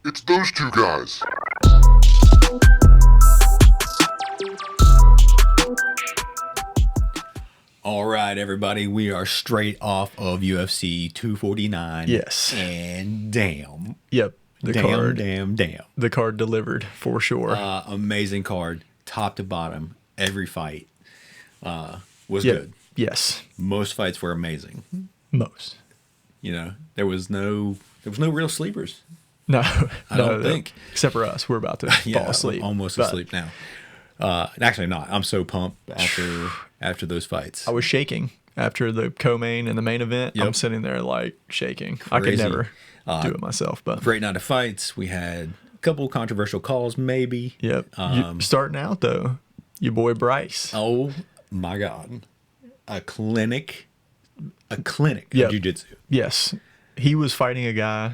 It's those two guys. All right, everybody, we are straight off of UFC 249. Yes. And damn. Yep. Damn. The card delivered for sure. Amazing card, top to bottom. Every fight was Yep. good. Yes. Most fights were amazing. Most. You know, there was no real sleepers. No. I don't think. Except for us. We're about to fall asleep. I'm almost asleep now. Actually not. I'm so pumped after those fights. I was shaking after the co-main and the main event. Yep. I'm sitting there like shaking. Crazy. I could never do it myself. But Great night of fights. We had a couple controversial calls, maybe. yep. Starting out though, your boy Bryce. Oh my God. A clinic Yep. of jiu-jitsu. Yes. He was fighting a guy,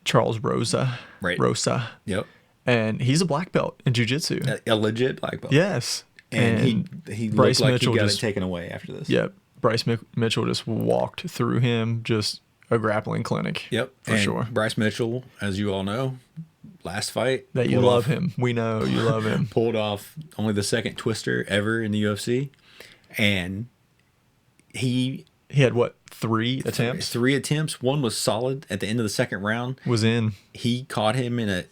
Charles Rosa. Right. Rosa. Yep. And he's a black belt in jiu-jitsu. A legit black belt. Yes. And he Bryce looked like Mitchell he got just- it taken away after this. Yep. Bryce Mitchell just walked through him, just a grappling clinic. Yep. For And sure. Bryce Mitchell, as you all know, last fight. That you pulled love off- him. We know you love him. Pulled off only the second twister ever in the UFC. And he He had what, 3 attempts? 3 attempts. One was solid at the end of the second round. Was in. He caught him in a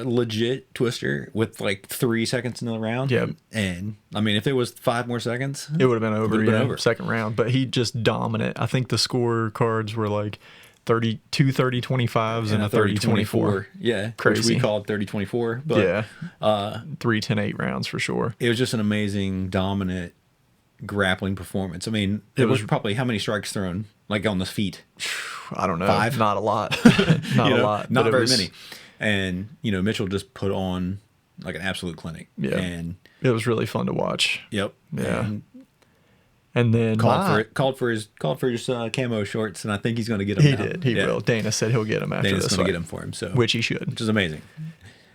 legit twister with like 3 seconds in the round. Yep. And I mean, if it was 5 more seconds, It would have been over. Would've been yeah, over. Second round. But he just dominant. I think the score cards were like 2 30-25s and a 30-24. Yeah. Which Crazy. we called 30-24. But Yeah. 3 10-8 rounds for sure. it was just an amazing, dominant grappling performance. I mean, it was probably how many strikes thrown, like on the feet? I don't know. 5? Not a lot. Not You a know, lot. Not but it very was- many. And, Mitchell just put on like an absolute clinic. Yeah. And, It was really fun to watch. yep. Yeah. And And then called for his camo shorts, and I think he's going to get them. He now. did. He Yeah. will. Dana said he'll get him after Dana's this going to fight, get him for him, so which he should. which is amazing.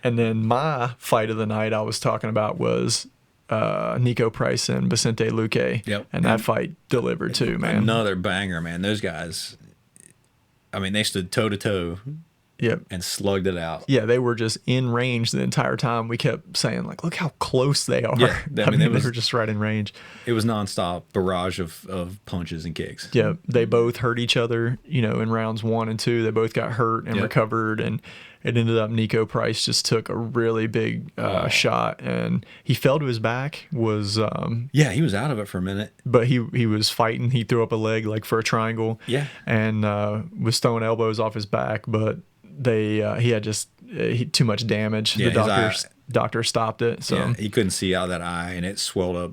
And then my fight of the night I was talking about was Nico Price and Vicente Luque. Yep. And that fight delivered too, man. Another banger, man. Those guys, I mean, they stood toe to toe Yep. and slugged it out. Yeah, they were just in range the entire time. We kept saying, like, look how close they are. Yeah, I mean, it they was- were just right in range. It was nonstop barrage of punches and kicks. Yeah, they both hurt each other, in rounds 1 and 2. They both got hurt and Yep. recovered. And it ended up Nico Price just took a really big shot. And he fell to his back, Yeah, he was out of it for a minute. but he was fighting. He threw up a leg like for a triangle. Yeah. And was throwing elbows off his back, but he had just too much damage. Yeah, The his doctor stopped it. So Yeah, he couldn't see out of that eye, and it swelled up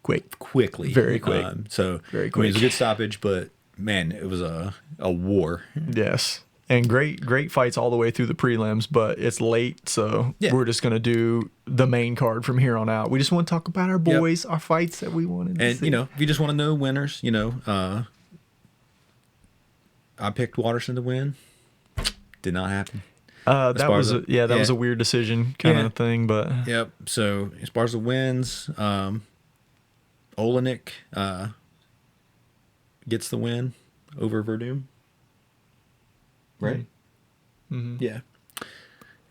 quickly. Very quick. So Very I mean, it was quick. a good stoppage, but man, it was a war. yes. And great fights all the way through the prelims, but it's late, so Yeah. we're just gonna do the main card from here on out. We just want to talk about our boys, our fights that we wanted to And see. if you just want to know winners, I picked Watterson to win. Did not happen. that was Esparza. that was Yeah. a weird decision kind Yeah. of thing, but Yep. So Esparza wins. Olenek gets the win over Verdum. Right. Mhm. Yeah.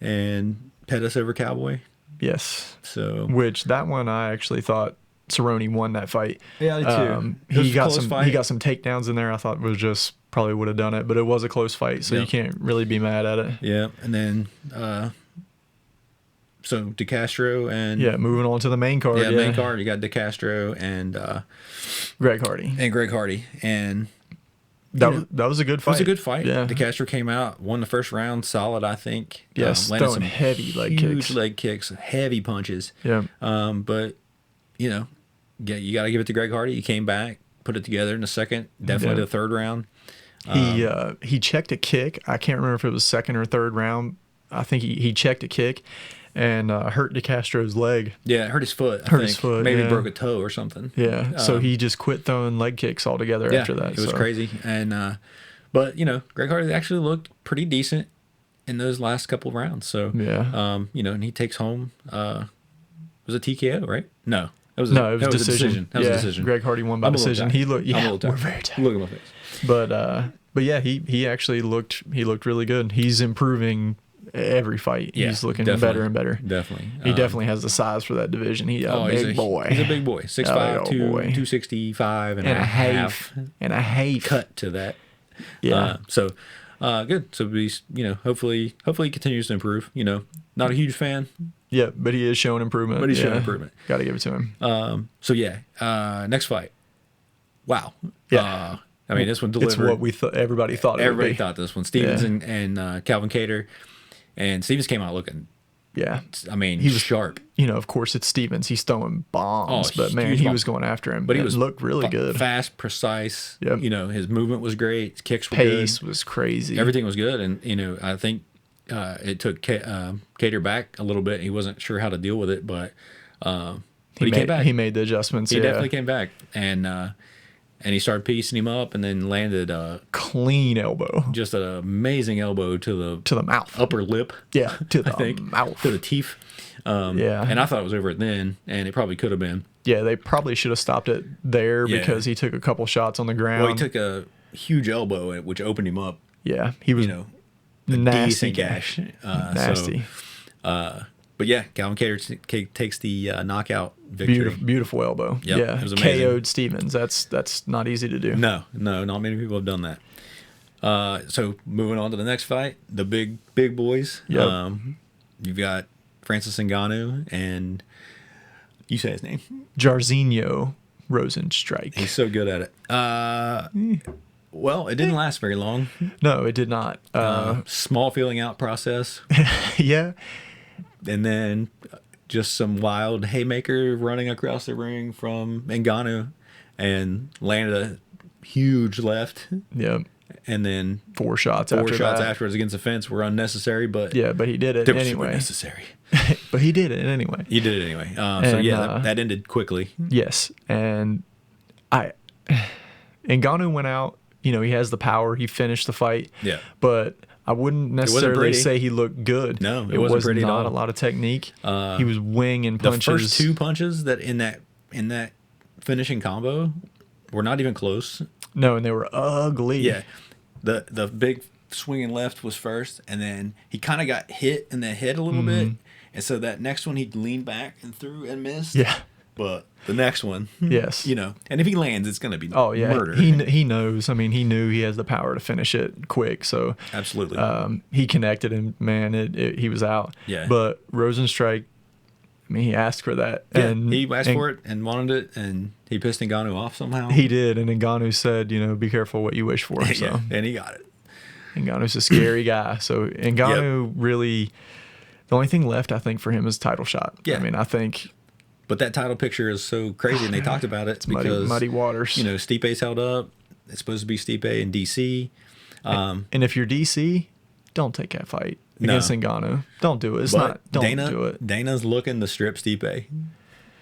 And Pettis over Cowboy. yes. So Which that one I actually thought Cerrone won that fight. Yeah, I did too. It was He a got close some fight. he got some takedowns in there. I thought was just probably would have done it, but it was a close fight, so Yeah. you can't really be mad at it. yeah, and then so DeCastro and Yeah, moving on to the main card. yeah, main card. You got DeCastro and Greg Hardy. Greg Hardy, and That was a good it fight. was a good fight. Yeah. DeCastro came out, won the first round, solid. I think. Yes, landed throwing some heavy leg huge kicks. leg kicks, heavy punches. Yeah. But you got to give it to Greg Hardy. He came back, put it together in the second, definitely Yeah. the third round. He checked a kick. I can't remember if it was second or third round. I think he checked a kick and hurt DeCastro's leg. Yeah, it hurt his foot. I Hurt think. his foot, Maybe yeah. broke a toe or something. Yeah. So he just quit throwing leg kicks altogether after that. It was so. crazy. And but Greg Hardy actually looked pretty decent in those last couple of rounds. So Yeah. and he takes home was a TKO, right? No. That was No, it was that decision. That was yeah, a decision. Greg Hardy won by I'm a little decision. tired. He looked. I'm a Yeah, little tired. we're very tired. Look at my face. But yeah, he actually looked really good. He's improving every fight. Yeah, He's looking definitely. better and better. Definitely. He definitely has the size for that division. He's a big boy. He's a big boy. 6'5", big old boy. 265 and And a half. And a half. Cut to that. Yeah. Good. So he's, hopefully he continues to improve. Not a huge fan. Yeah, but he is showing improvement. But he's showing improvement. Got to give it to him. Next fight. Wow. Yeah. I mean, this one delivered. It's what everybody thought it Everybody would be. thought this one. Stevens and Calvin Kattar. And Stevens came out looking, Yeah. I mean, he was sharp. Of course, it's Stevens. He's throwing bombs, but man, he was going after him. But he looked really good. Fast, precise. Yep. His movement was great. His kicks were Pace good. was crazy. Everything was good. And, I think it took Kattar back a little bit. He wasn't sure how to deal with it, but he came back. He made the adjustments. He definitely came back. And he started piecing him up and then landed clean elbow. just an amazing elbow to the mouth. upper lip. Yeah, to the I think, mouth. to the teeth. Yeah. And I thought it was over it then, and it probably could have been. Yeah, they probably should have stopped it there because he took a couple shots on the ground. Well, he took a huge elbow, which opened him up. Yeah, he was a nasty decent gash. nasty. But yeah, Calvin Kattar takes the knockout victory. Beautiful elbow. Yep, yeah, it was amazing. KO'd Stevens. That's not easy to do. No, not many people have done that. So moving on to the next fight, the big boys. Yep. You've got Francis Ngannou and you say his name, Jairzinho Rosenstrike. He's so good at it. Well, it didn't last very long. No, it did not. Small feeling out process, Yeah. and then just some wild haymaker running across the ring from Ngannou, and landed a huge left. Yep. And then Four shots afterwards against the fence were unnecessary, but yeah, but he did it they were anyway. super necessary. But he did it anyway. He did it anyway. That ended quickly. Yes, and Ngannou went out. He has the power. He finished the fight. Yeah. But I wouldn't necessarily pretty. say he looked good. No, it wasn't pretty at not all. a lot of technique. He was winging punches. The first two punches that in that finishing combo were not even close. No, and they were ugly. Yeah. The big swinging left was first, and then he kind of got hit in the head a little bit, and so that next one he leaned back and threw and missed. Yeah. But the next one, Yes. and if he lands, it's going to be murder. He knows. I mean, he knew he has the power to finish it quick. So absolutely, he connected, and man, he was out. Yeah. But Rosenstrike, I mean, he asked for that. Yeah, and he asked for it and wanted it, and he pissed Ngannou off somehow. He did, and Ngannou said, be careful what you wish for. So. Yeah, and he got it. Ngannou's a scary guy. So Ngannou really, the only thing left, I think, for him is title shot. Yeah. I mean, I think. But that title picture is so crazy, and they talked about it because muddy waters. Stipe's held up. It's supposed to be Stipe in DC. And if you're DC, don't take that fight against Ngannou. Don't do it. Don't do it. Dana's looking to strip Stipe.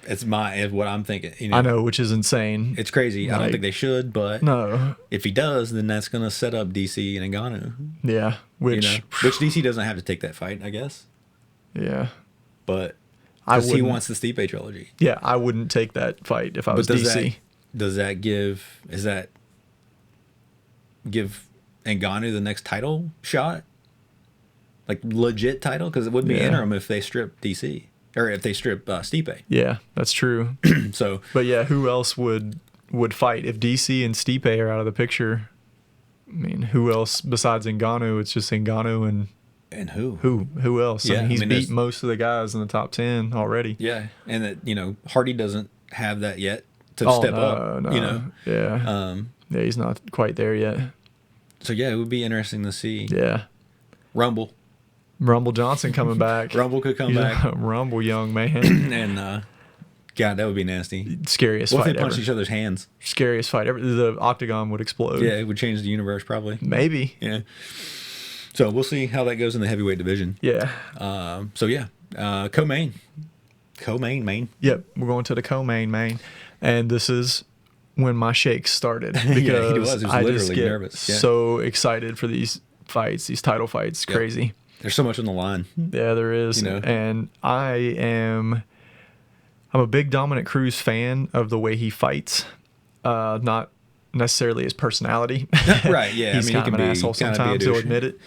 It's what I'm thinking. I know, which is insane. It's crazy. I don't think they should, but no. If he does, then that's going to set up DC and Ngannou. Yeah, which DC doesn't have to take that fight, I guess. Yeah, but because he wants the Stipe trilogy. Yeah, I wouldn't take that fight if I was DC. Does that give Ngannou the next title shot? Like legit title? Because it would be interim if they strip DC. Or if they strip Stipe. Yeah, that's true. So, but yeah, who else would fight if DC and Stipe are out of the picture? I mean, who else besides Ngannou? It's just Ngannou and who? Who else? Yeah, I mean, he's beat most of the guys in the top 10 already. Yeah, and that Hardy doesn't have that yet to step up. No. Yeah. Yeah, he's not quite there yet. So yeah, it would be interesting to see. Yeah. Rumble Johnson coming back. Rumble could come back. Rumble, young man. And God, that would be nasty. Scariest fight ever. What if they punch each other's hands? Scariest fight ever. The octagon would explode. Yeah, it would change the universe probably. Maybe. Yeah. So we'll see how that goes in the heavyweight division. Yeah. Co-main. Yep, we're going to the co-main. And this is when my shakes started because he was I literally just get nervous. so excited for these fights, these title fights. Yep. Crazy. There's so much on the line. Yeah, there is. And I I'm a big Dominic Cruz fan of the way he fights, not necessarily his personality. Right, yeah. He's I mean, he kind can of an be asshole kind of be a sometimes, he'll douche. admit it.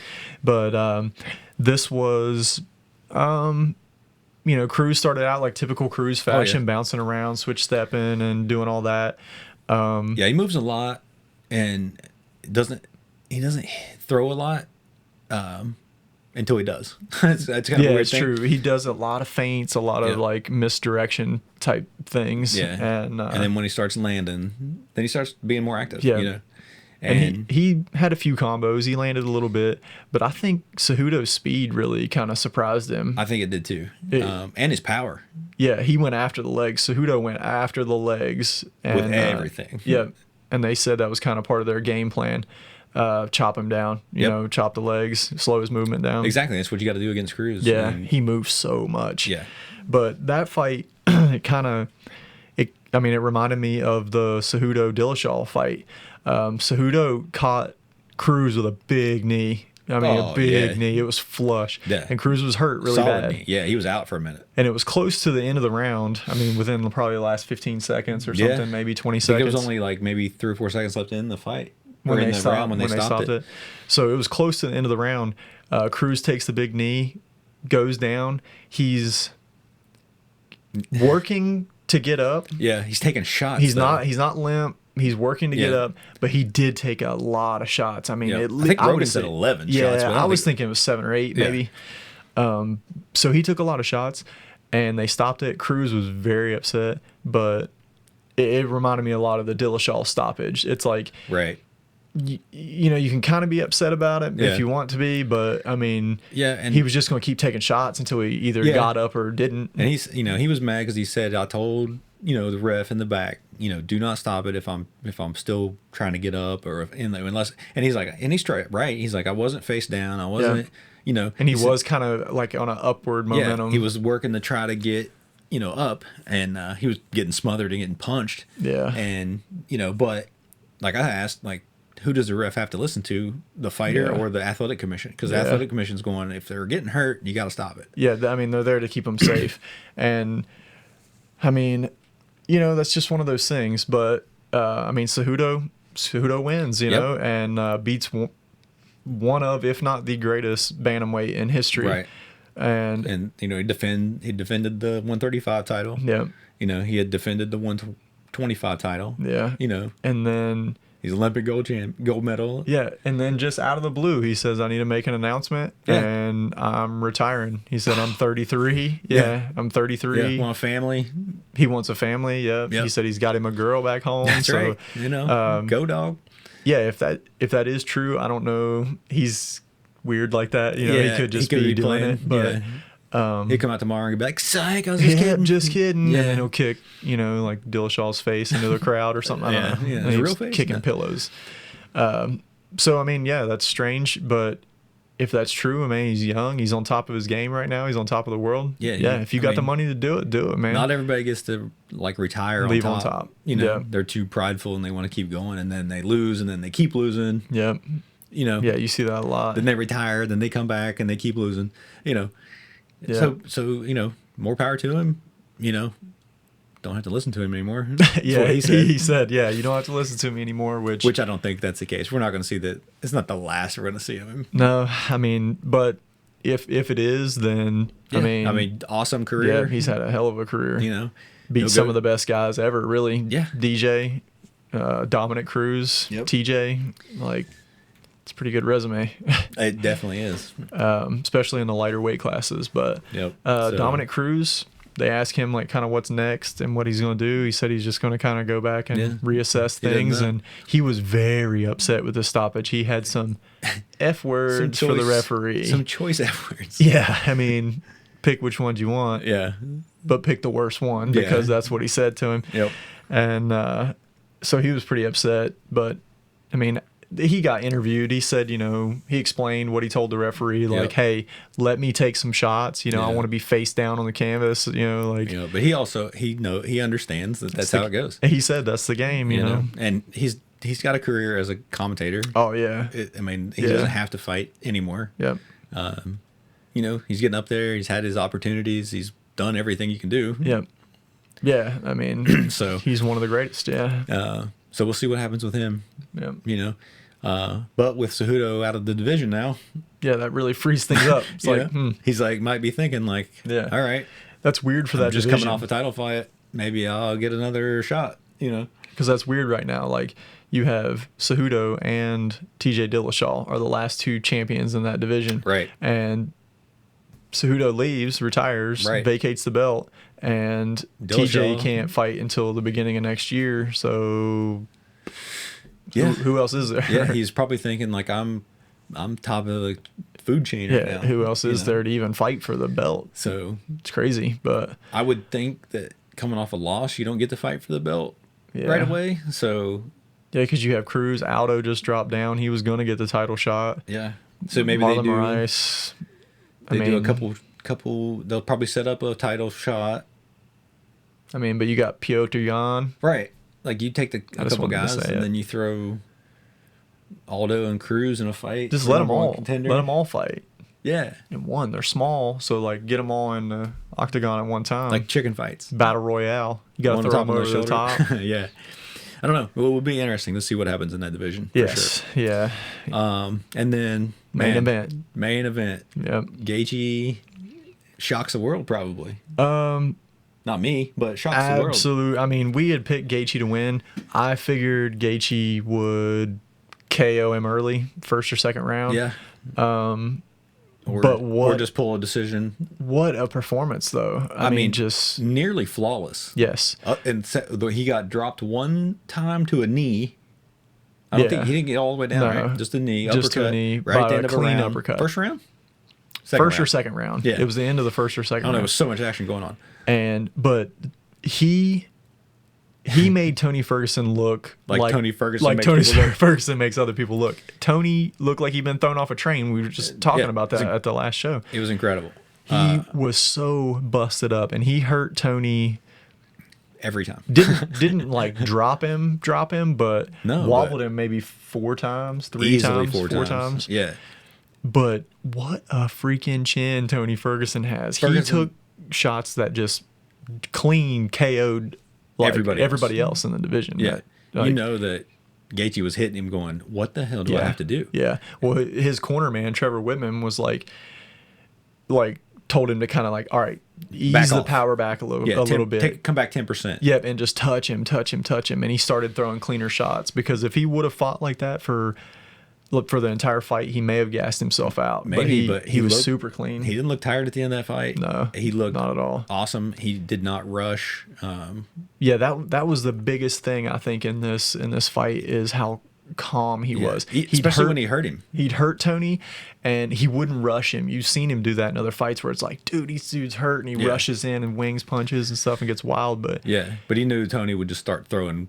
But this was, Cruz started out like typical Cruz Oh, fashion, yeah. bouncing around, switch stepping, and doing all that. Yeah, he moves a lot and doesn't he doesn't throw a lot until he does. That's kind of a Yeah, weird it's thing. true. He does a lot of feints, a lot of Yeah. like misdirection type things. Yeah. And then when he starts landing, then he starts being more active, Yeah. you know. And he had a few combos. He landed a little bit, but I think Cejudo's speed really kind of surprised him. I think it did too. It- And his power Yeah, he went after the legs. Cejudo went after the legs and, with everything. Yeah, and they said that was kind of part of their game plan. Chop him down, chop the legs, slow his movement down. Exactly. That's what you got to do against Cruz. Yeah, And- he moves so much. Yeah. But that fight, it reminded me of the Cejudo Dillashaw fight. Cejudo caught Cruz with a big knee. A big yeah. knee. It was flush. Yeah. And Cruz was hurt really Solid bad. knee. Yeah, he was out for a minute. And it was close to the end of the round. I mean, within probably the last 15 seconds or Yeah. something, maybe 20 I think seconds. there was only like maybe 3 or 4 seconds left in the fight. when Or in they the stopped, round when they stopped it. So it was close to the end of the round. Cruz takes the big knee, goes down. He's working to get up. Yeah, he's taking shots. He's though. not limp. He's working to get Yeah. up, but he did take a lot of shots. I mean, Yeah. at I think would Rogan said say- 11 yeah, shots, but I I don't was think- thinking it was 7 or 8 Yeah. maybe. So he took a lot of shots, and they stopped it. Cruz was very upset, but it reminded me a lot of the Dillashaw stoppage. It's like, Right. you can kind of be upset about it Yeah. if you want to be, but I mean, Yeah, and he was just going to keep taking shots until he either Yeah. got up or didn't. And he was mad because he said, I told, the ref in the back, do not stop it if I'm still trying to get up or unless, and he's like, and he's right. He's like, I wasn't face down. I wasn't, And he said- was kind of like on an upward momentum. Yeah, he was working to try to get, up, and he was getting smothered and getting punched. Yeah. And, but like I asked, like, who does the ref have to listen to, the fighter Yeah. or the athletic commission? Because the Yeah. athletic commission's going, if they're getting hurt, you got to stop it. Yeah, I mean, they're there to keep them safe. And, I mean, that's just one of those things. But, Cejudo wins, and beats one of, if not the greatest bantamweight in history. Right. And He defended the 135 title. yeah, He had defended the 125 title. yeah. And then, He's Olympic gold medal. yeah, and then just out of the blue, he says, I need to make an announcement, Yeah. and I'm retiring. He said, I'm 33. Yeah, I'm 33. Yeah, want a family. He wants a family. Yeah. Yep. He said he's got him a girl back home. That's so, right. Go dog. Yeah, if that is true, I don't know. He's weird like that. He Yeah, could just he could be be doing playing, it. But He'll come out tomorrow and be like, psych, I was just yeah, kidding. just kidding. Yeah. And then he'll kick, like Dillashaw's face into the crowd or something. I don't know. Yeah, And his he's real face? kicking No. pillows. So I mean, yeah, that's strange. But if that's true, I mean, he's young. He's on top of his game right now. He's on top of the world. Yeah, Yeah. If you got the money to do it, man. Not everybody gets to like retire Leave on on top. top. Yeah. They're too prideful and they want to keep going, and then they lose, and then they keep losing. Yeah. Yeah, You see that a lot. Then they retire, then they come back and they keep losing. Yeah. So more power to him. Don't have to listen to him anymore. That's Yeah, what he said. he said, yeah, you don't have to listen to me anymore, Which I don't think that's the case. We're not going to see that. It's not the last we're going to see of him. no, I mean, but if it is, then Yeah. I mean, awesome career. yeah, he's had a hell of a career. Beat He'll some go- of the best guys ever, really. Yeah. DJ, Dominic Cruz, Yep. TJ, like it's a pretty good resume, It definitely is. especially in the lighter weight classes. But Yep. So- Dominic Cruz, they asked him like kind of what's next and what he's going to do. He said he's just going to kind of go back and Yeah. reassess He doesn't things. know. And he was very upset with the stoppage. He had some F words for the referee. Some choice efforts. Yeah, I mean, pick which ones you want, Yeah. but pick the worst one Yeah. because that's what he said to him. Yep. And so he was pretty upset. But I mean, he got interviewed. He said, he explained what he told the referee, like, Yep. hey, let me take some shots. I Yeah. want to be face down on the canvas. Like But he also he understands that that's how it goes. he said that's the game. You know. And he's got a career as a commentator. Oh yeah. He Yeah. doesn't have to fight anymore. Yep. He's getting up there. He's had his opportunities. He's done everything you can do. Yep. Yeah, I mean, So he's one of the greatest. Yeah. so we'll see what happens with him. Yeah. But with Cejudo out of the division now, Yeah, that really frees things up. It's like, he's like might be thinking like, Yeah. all right, that's weird for I'm that just division. coming off a title fight. Maybe I'll get another shot. Because that's weird right now. Like, you have Cejudo and TJ Dillashaw are the last two champions in that division. Right. And Cejudo leaves, retires, Right. vacates the belt, and Dillashaw. TJ can't fight until the beginning of next year. So, Yeah. who else is there? Yeah, he's probably thinking like I'm top of the food chain right now. Who else is there to even fight for the belt? So It's crazy, but I would think that coming off a loss, you don't get to fight for the belt yeah. right away. So Yeah, because you have Cruz. Aldo just dropped down. He was going to get the title shot. yeah, so maybe Marlon they do. Moraes. They do a couple. They'll probably set up a title shot. I mean, but you got Piotr Jan. Right. Like you take a just couple wanted to guys say and it. then you throw Aldo and Cruz in a fight. Just for let them number one all. contender. Let them all fight. Yeah. And one, they're small, so like get them all in the octagon at one time. Like chicken fights. Battle Royale. You got to One throw top them on over their the shoulder. top. Yeah. I don't know. It will be interesting to see what happens in that division. For Yes. Yeah. sure. And then Main event. Main event. Yep. Gaethje shocks the world probably. Not me, but shocks the world. Absolute. I mean, we had picked Gaethje to win. I figured Gaethje would KO him early, first or second round. Yeah. Or just pull a decision. what a performance, though. I mean, just nearly flawless. yes. He got dropped one time to a knee. I don't think he didn't get all the way down, No. right? Just a knee, Just to a uppercut, knee right by at the a end of a clean round. uppercut. First round? First or round. second round. Yeah. It was the end of the first or second I don't know. There round. was so much action going on. But he made Tony Ferguson look Like Tony Ferguson like makes Tony people look. Ferguson makes other people look. Tony looked like he'd been thrown off a train. We were just talking Yeah, about that at the last show. It was incredible. He was so busted up, and he hurt Tony. Every time. Didn't like drop him, but No, wobbled but him maybe four times, Easily four times. Yeah. But what a freaking chin Tony Ferguson has. He took shots that just clean KO'd like everybody else in the division. Yeah. Like, you know that Gaethje was hitting him going, what the hell do I have to do? Yeah. Well, his corner man, Trevor Whitman, was like told him to kind of like, all right, ease the power back a little bit. Come back 10%. Yep, and just touch him. And he started throwing cleaner shots because if he would have fought like that for the entire fight, he may have gassed himself out. Maybe, but he was looked super clean. He didn't look tired at the end of that fight. No, he looked not at all. Awesome. He did not rush. Yeah, that was the biggest thing I think in this fight is how calm he was. Especially when he hurt him. He'd hurt Tony, and he wouldn't rush him. You've seen him do that in other fights where it's like, dude, this dude's hurt, and he rushes in and wings punches and stuff and gets wild. But but he knew Tony would just start throwing.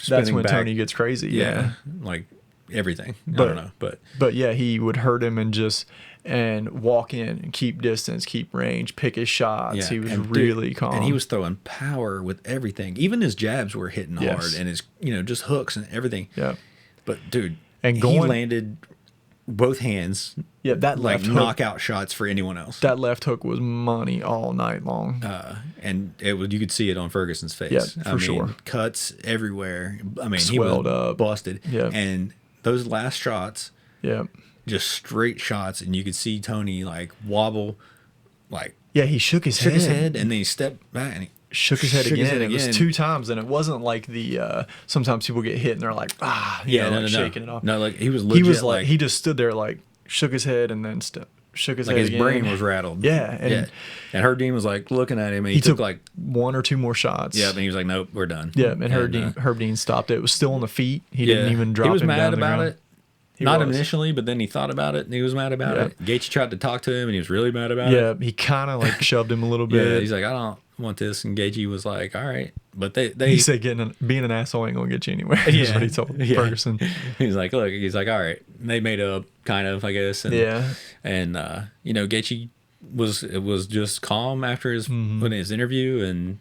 That's when back. Tony gets crazy. Yeah, like everything. I don't know, but yeah, he would hurt him and walk in and keep distance, keep range, pick his shots. Yeah. He was really calm, and he was throwing power with everything. Even his jabs were hitting hard, and his just hooks and everything. Yeah. But dude, and he landed both hands. Yeah, that like left hook, knockout shots for anyone else. That left hook was money all night long. And you could see it on Ferguson's face. Yeah, for sure. Cuts everywhere. I mean, Swelled he was up, busted. Yeah. And those last shots, just straight shots, and you could see Tony like wobble, like he shook his head, and then he stepped back and he shook his head again. It was 2 times, and it wasn't like the sometimes people get hit and they're like shaking it off. No, like he was legit, he was like he just stood there like shook his head and then shook his head his again. brain was rattled. And Herdean was like looking at him, and he took like 1 or 2 more shots. Yeah, and he was like, "Nope, we're done." Yeah, and Herdean stopped it. It was still on the feet. He didn't even drop. He was him mad down about the it. Not initially, but then he thought about it and he was mad about it. Gaethje tried to talk to him and he was really mad about it. Yeah, he kind of like shoved him a little bit. Yeah, he's like, I don't want this. And Gaethje was like, all right. But he said being an asshole ain't going to get you anywhere. That's what he told Ferguson. He's like, look, all right. And they made up kind of, I guess. And, Gaethje was just calm after his interview. And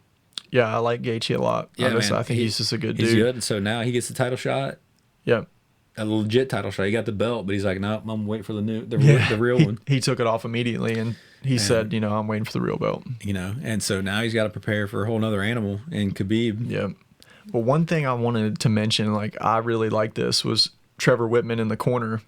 yeah, I like Gaethje a lot. Yeah, I think he's just a good dude. He's good. So now he gets the title shot. Yep. a legit title shot. He got the belt, but he's like, no, I'm waiting for the real one. He took it off immediately, and he said, you know, I'm waiting for the real belt. You know, and so now he's got to prepare for a whole nother animal in Khabib. Yeah. But one thing I wanted to mention, like I really liked this, was Trevor Whitman in the corner.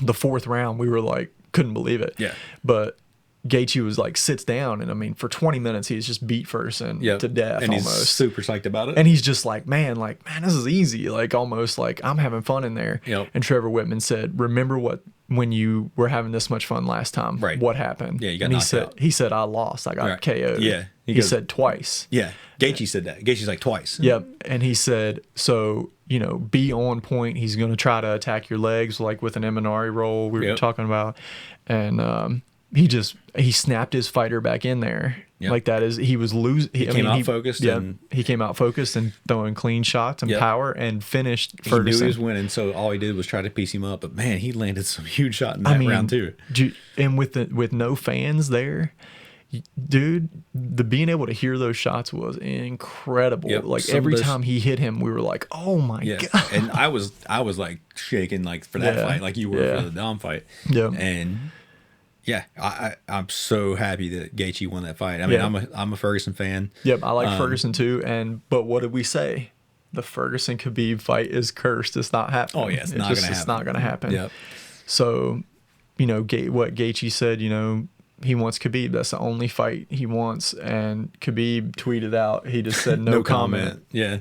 The 4th round, we were like, couldn't believe it. Yeah. But Gaethje was like, sits down, and I mean, for 20 minutes, he's just beat Ferguson to death, and almost. He's super psyched about it. And he's just like, man, this is easy. Like, almost like I'm having fun in there. Yep. And Trevor Whitman said, remember when you were having this much fun last time? Right. What happened? Yeah, you got and knocked out. He said, I lost. I got KO'd. Yeah. He said twice. Yeah. Gaethje said that. Gaethje's like twice. Yep. And he said, so, you know, be on point. He's going to try to attack your legs, like with an Eminari roll we were talking about. And he snapped his fighter back in there. Yep. Like that is, he was losing. He came out focused. Yeah, and he came out focused and throwing clean shots and power and finished Ferguson. He knew he was winning, so all he did was try to piece him up. But man, he landed some huge shot in that round too. And with no fans there, dude, the being able to hear those shots was incredible. Yep. Like every time he hit him, we were like, "Oh my god!" And I was like shaking like for that fight, like you were for the Dom fight. Yeah. And yeah, I'm so happy that Gaethje won that fight. I mean, I'm a Ferguson fan. Yep, I like Ferguson too. But what did we say? The Ferguson Khabib fight is cursed. It's not happening. Oh yeah, it's not going to happen. It's not going to happen. Yep. So, you know, what Gaethje said, you know, he wants Khabib. That's the only fight he wants. And Khabib tweeted out, he just said no comment. Yeah.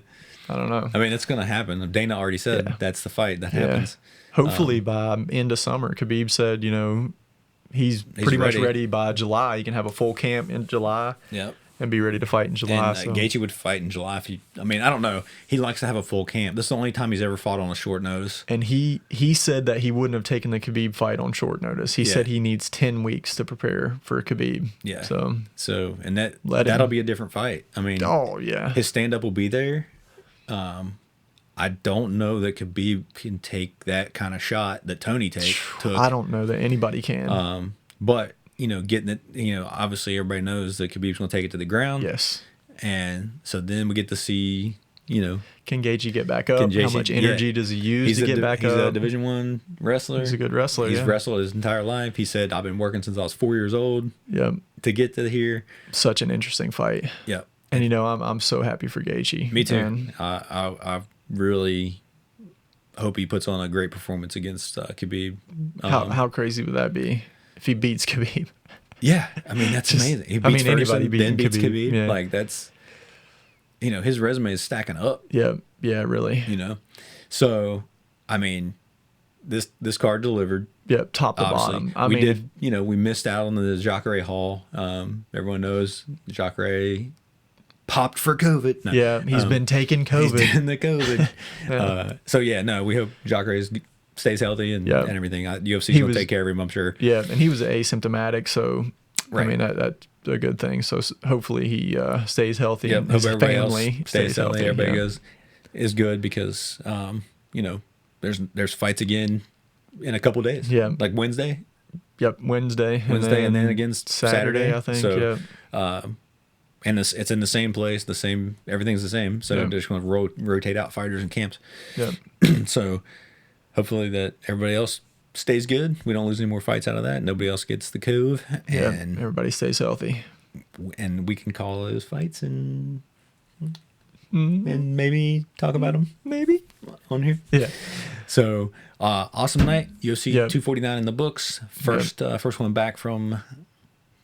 I don't know. I mean, it's going to happen. Dana already said that's the fight that happens. Hopefully by end of summer, Khabib said, you know, he's pretty much ready by July. You can have a full camp in July. Yep. And be ready to fight in July. And Gaethje would fight in July I mean, I don't know. He likes to have a full camp. This is the only time he's ever fought on a short notice. And he said that he wouldn't have taken the Khabib fight on short notice. He said he needs 10 weeks to prepare for Khabib. Yeah. So and that'll be a different fight. I mean, his stand up will be there. I don't know that Khabib can take that kind of shot that Tony took. I don't know that anybody can. But you know, getting it, you know, obviously everybody knows that Khabib's going to take it to the ground. Yes. And so then we get to see, you know, can Gaethje get back up? How much energy does he use to get back up? He's a Division I wrestler. He's a good wrestler. He's wrestled his entire life. He said, I've been working since I was 4 years old. Yep. To get to here. Such an interesting fight. Yep. And you know, I'm so happy for Gaethje. Me too. I really hope he puts on a great performance against Khabib. How crazy would that be if he beats Khabib? Yeah, I mean that's amazing. He beats Ferguson, anybody then beats Khabib. Yeah. Like that's, you know, his resume is stacking up. Yeah, really. You know, so I mean, this card delivered. Yep, top to bottom. We missed out on the Jacare Hall. Everyone knows Jacare popped for COVID. No, yeah, he's been taking COVID. He's been the COVID. We hope Jacare stays healthy and everything. UFC's going to take care of him, I'm sure. Yeah, and he was asymptomatic, so I mean that's a good thing. So hopefully he stays healthy. Yep, and his hope everybody family else stays healthy. Everybody is good because you know, there's fights again in a couple days. Yeah, like Wednesday. Yep, Wednesday, and then against Saturday, I think. So, and it's in the same place, everything's the same. So they're just going to rotate out fighters and camps. Yeah. So hopefully that everybody else stays good. We don't lose any more fights out of that. Nobody else gets the cove. And everybody stays healthy. And we can call those fights and maybe talk about them maybe on here. Yeah. So awesome night. UFC 249 in the books. First one back from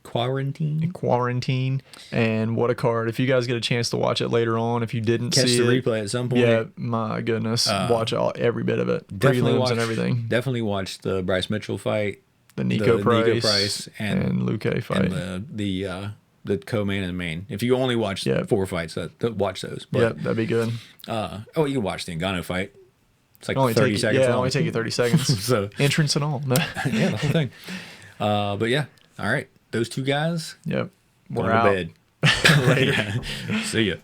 quarantine, and what a card. If you guys get a chance to watch it later on, if you didn't catch see the it, replay at some point, yeah, my goodness, watch every bit of it, prelims and everything. Definitely watch the Bryce Mitchell fight, the Nico Price and Luque fight, and the co-main and main. If you only watch 4 fights, watch those. But, that'd be good. You can watch the Ngannou fight. It's like only 30 seconds long. only take you 30 seconds. So entrance and all. Yeah, the whole thing. But yeah, all right. Those two guys. Yep. We're out. To bed. Later. See ya.